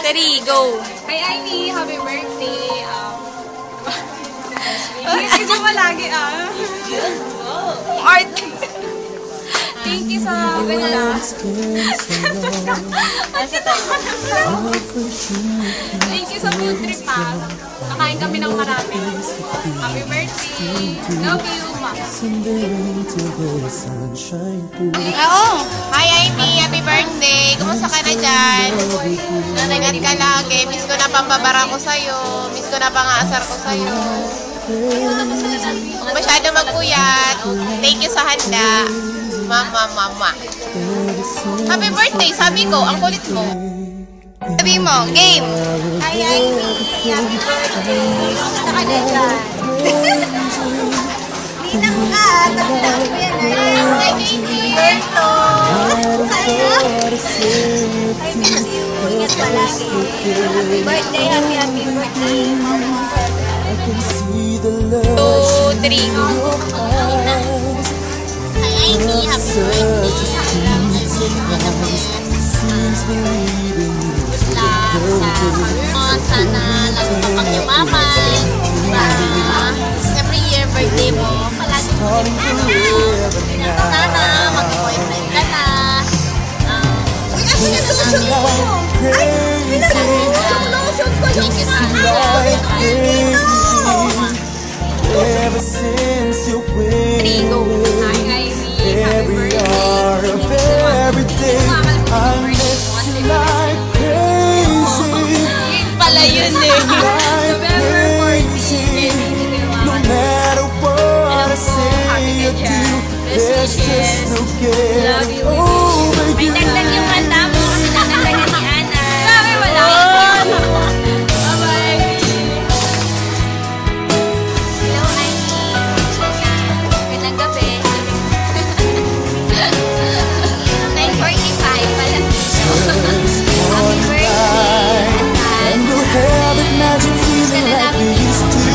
3, go! Hi, Ivy! Happy birthday! Hindi mo lagi, Art! Thank you sa wala. Thank you sa food trip, Nakain kami ng marami. Happy birthday! Love you, ma. Oo! Hi, Amy! Happy birthday! Kumusta ka na dyan? Nanagat ka lagi. Miss ko na pambabara ko sa'yo. Miss ko na pangasar ko sa'yo. Huwag masyado magpuyat. Thank you sa handa. Mama. Happy birthday! Sabi ko, ang kulit mo. Sabi mo, game! Hi, Ivy! Happy birthday! Kumusta ka na dyan? Ninang ka! Tagdaan ko yan, Hi, Amy! Berto! Saya! I miss you. Ingat palagi. Happy birthday! Happy birthday! 2, 3, go! Hi, Ivy! Happy birthday! Sana lagi ka pang yumaman. Every year birthday mo, palagi mo sana mag-boyfriend ka na. Thank you sa Ever since you went Hi, Ivy. Happy birthday. every day, I miss you like crazy. Pala yun eh. November 14. No matter what I say or do, there's just no getting over May you. dagdag yung kanta mo kasi nadagdagan ni Ana. Sabi wala. Bye-bye. Hello, Ivy. Magandang gabi. 9:45 pala. Happy birthday. And we'll have that magic feeling like we used to do.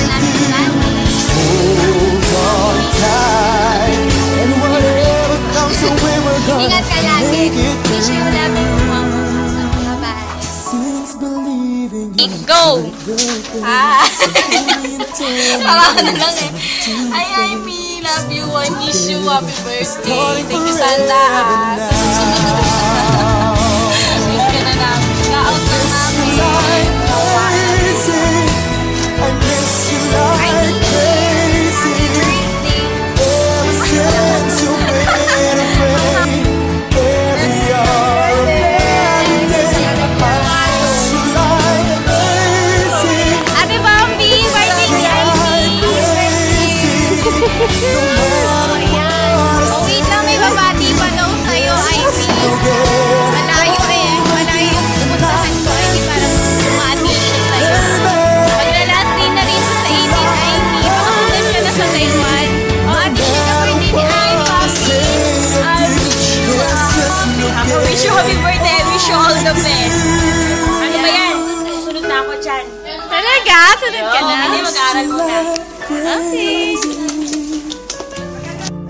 Hold on tight, and whatever comes our way, we're gonna Ingat ka lagi. make it Wish you through. love you, mama. Bye-bye. Since believing you Go! Ah! until Parang na lang eh. Ay, Amy, love you. I miss you. Happy birthday. Thank you, Santa. Sa susunod. Miss ka na namin. Ka-out na namin. crazy. I miss you like crazy. Ever since you went away, every hour of every day, I miss you like crazy. Ate Bambi, birthday ni Ivy. No matter what Oh, wait lang. May babati pa daw sa'yo, Ivy. Malayo eh. Malayo yung pupuntahan ko. Ivy, parang bumati siya sa'yo. Magla-last day na rin siya sa 18, Ivy. Makapunta siya na sa Taiwan. Oh, ate, siya ka birthday ni Ivy. Ako, wish you happy birthday. I wish you all the best. Ano ba yan? Sunod na ako dyan. Talaga? Sunod ka na? Hindi, mag-aaral muna. Okay.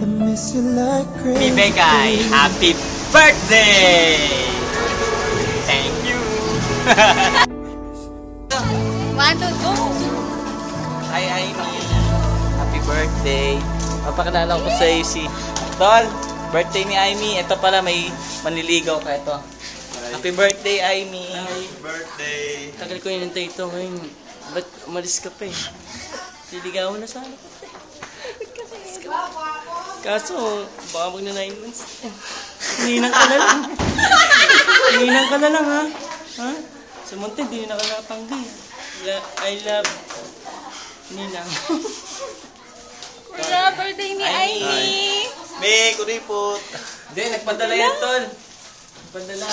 I miss you like crazy. Bibigay, happy birthday! Thank you! 1, 2, go. Hi, Amy. Happy birthday. Papakilala ko sa iyo si Tol. Birthday ni Amy. Ito pala, may manliligaw ka ito. Happy birthday, Amy. Happy birthday! Tagal ko inintay ito ngayon. Ba't umalis ka pa eh? Liligawan na sana. Kaso, baka mag na 9 months. Hininang ka na lang. Hininang ka na lang, ha? Ha? Sa monte, hindi na nakatanggi. I love Ninang. Kuya, birthday ni Ivy. May kuripot! Hindi, nagpadala yan, Tol. Nagpadala.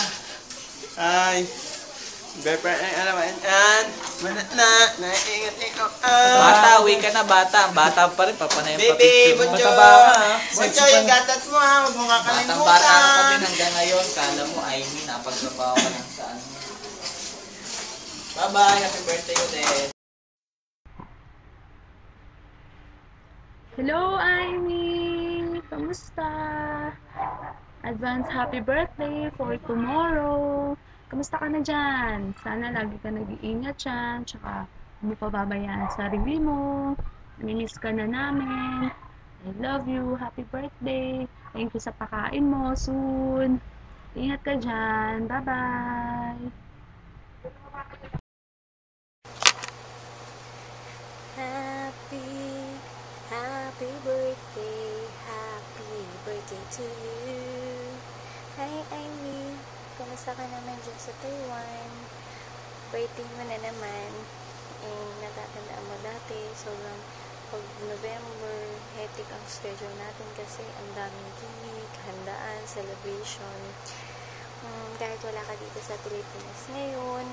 Hi! Girlfriend, ay alam mo yan. Naiingat-ingat. Bata, uwi ka na, bata. Bata pa rin, papanayang Baby, papicture. buncho! Mataba ka, ha? Buncho, yung gatas mo ha! Huwag mo kakalimutan! Batang-bata ka pa din hanggang ngayon. Kala mo, Amy, napagtrabaho ka lang saan. Bye-bye, happy birthday ulit. Hello, Amy! Kamusta? Advance happy birthday for tomorrow. Kamusta ka na dyan? Sana lagi ka nag-iingat dyan, tsaka hindi mo pababayaan sa sarili mo. Namimiss ka na namin. I love you. Happy birthday. Thank you sa pakain mo soon. Ingat ka dyan. Bye-bye. Happy birthday to you. Hi, Amy. Kumusta ka naman dyan sa Taiwan? Birthday mo na naman. Natatandaan mo dati, sobrang pag November, hectic ang schedule natin kasi ang daming gimmick, handaan, celebration. Kahit wala ka dito sa Pilipinas ngayon,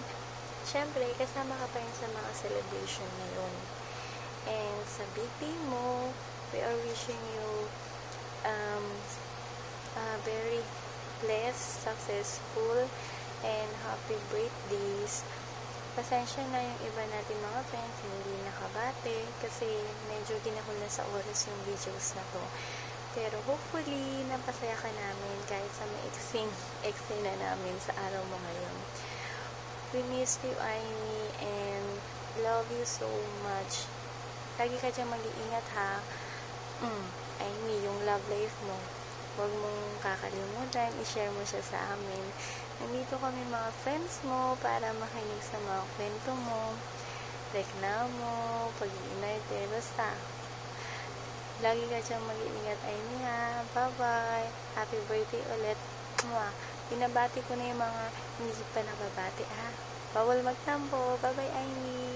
syempre, kasama ka pa rin sa mga celebration ngayon. And sa birthday mo, we are wishing you very blessed, successful, and happy birthdays. Pasensya na yung iba natin mga friends, hindi nakabate kasi medyo ginahol na sa oras yung videos na to. Pero hopefully, napasaya ka namin kahit sa maiksing na namin sa araw mo ngayon. We miss you, Amy, and love you so much. Lagi ka dyan mag-iingat, ha? Amy, yung love life mo, huwag mong kakalimutan, i-share mo siya sa amin. Nandito kami mga friends mo para makinig sa mga kwento mo, reklamo, pag-iinarte, basta. Lagi ka dyan mag-iingat, Amy, ha? Bye-bye. Happy birthday ulit. Binabati ko na yung mga hindi pa nakabati, ha? Bawal magtampo. Bye-bye, Amy.